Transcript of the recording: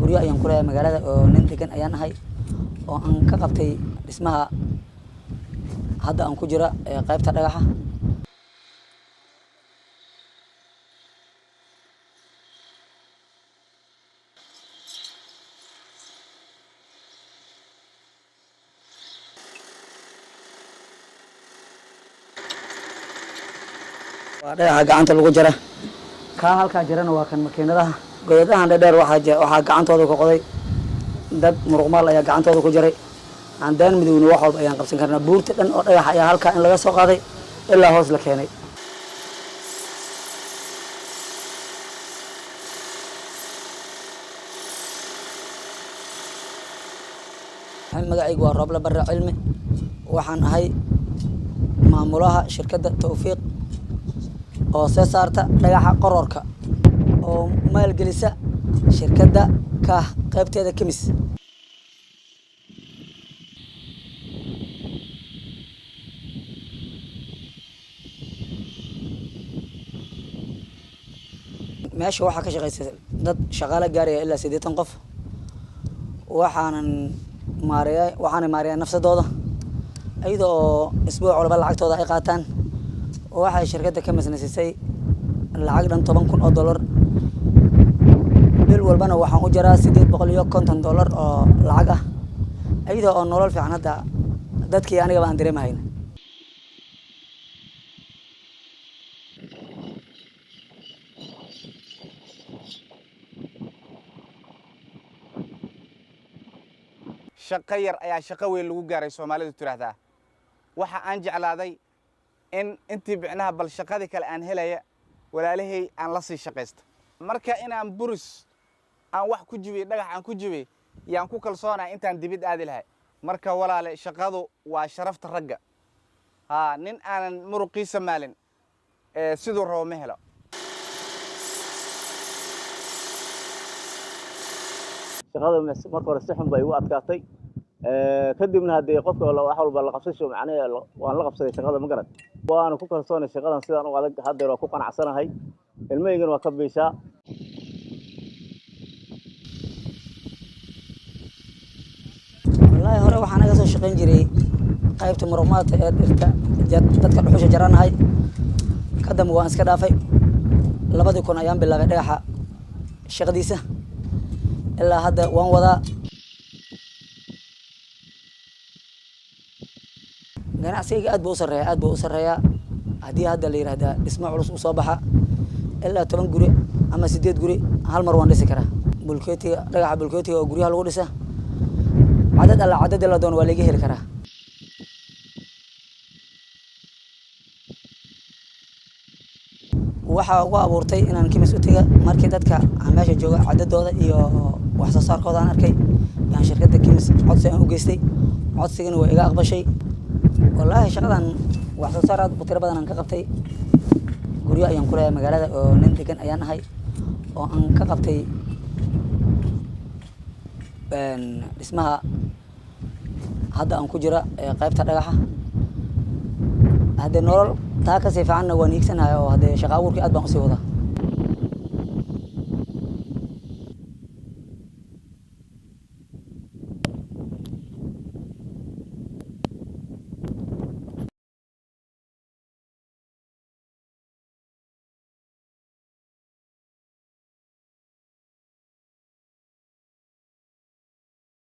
guryo ayaan ku leeyahay magaalada oo nin degan ayaan ahay oo aan ka qabtay dhismaha hadda aan ku jira qaybta dhagaxa dhagaxa gacanta lagu jira ka halka jirana waa kan makiinadaha godadahan dheer waxa gacantooda ku qoday dad muruqmaal ayaa gacantooda ku jiray aan daan midowna wax walba ayaan qabsan karnaa buurta dhan oo dhagax ayaa halka in laga soo qaaday ilaa hoos la keenay magacaygu waa Roble Barre Cilmi waxaan ahay maamulaha shirkadda Tawfiiq oo soo saarta dhagaxa qororka oo maalgelisa shirkadda ka qaybteeda Kemis meesha waxa ka shaqeysay dad shaqaale gaaraya ilaa 80 qof waxaan maaraya nafsadooda ayadoo isbuuc walba lacagtooda ay qaataan waxay shirkadda Kemis nasisay lacag dhan $10,000 bil walbana waxaan u jaraa $850 oo lacag ah ayadoo nolol fiican hadda dadkii aniga baan dareemahayn shaqo yar ayaa shaqo weyn lagu gaaray Soomaalidu tiraahdaa waxa aan jeclaaday in intii bicnaha bal shaqadii kale aan helaya walaalahay aan la sii shaqeysto marka inaan buris aan wax ku jibay dhagax aan ku jibay yaan ku kalsoonaa intaan dibid aadi lahay marka walaale shaqadu waa sharafta ragga nin aanan muruqiisa maalin sidoo rabo ma helo shaqada marka hore si xun bay u adkaatay kadibna hadii qofka wax walba la qabsasho macnaheedu waan la qabsaday shaqada ma garan waan ku kalsoonay shaqadan sidaan u adag hadda waa ku qanacsanahay ilmaheygana waa ka beesha wallahi hore waxaan naga soo shaqeyn jiray qaybta muruqmaadka ee dhirta dadka dhuxusha jaranahay kadib waan iska dhaafay 2000 ayaan bilaabay dhagaxa shaqadiisa ilaa hadda waan wadaa ganacsiga aad buu u sareeyaa hadii hadda la yiraahdo dhismo culus u soo baxa ilaa 10 guri ama 8 guri hal mar waan dhisi karaa bulkeetiga dhagaxa bulkeetiga oo guriyaha lagu dhisa cadad la doon waa laga heli karaa waxa ugu abuurtay inaan Kemis u taga markii dadka meesha jooga cadadooda iyo wax soo saarkooda aan arkay yaan shirkadda Kemis codsi aan u geystay codsigana way iga aqbashay wallahi shaqadan wax soo saar aad u tiro badan aan ka qabtay guryo ayaan ku leeyahay magaalada oo nin degan ayaan ahay oo aan ka qabtay dhismaha hadda aan ku jira qaybta dhagaxa hadda nolol taa ka sii fiicanna waan iigsanahay oo hadda shaqo abuurkii aad baan u sii wadaa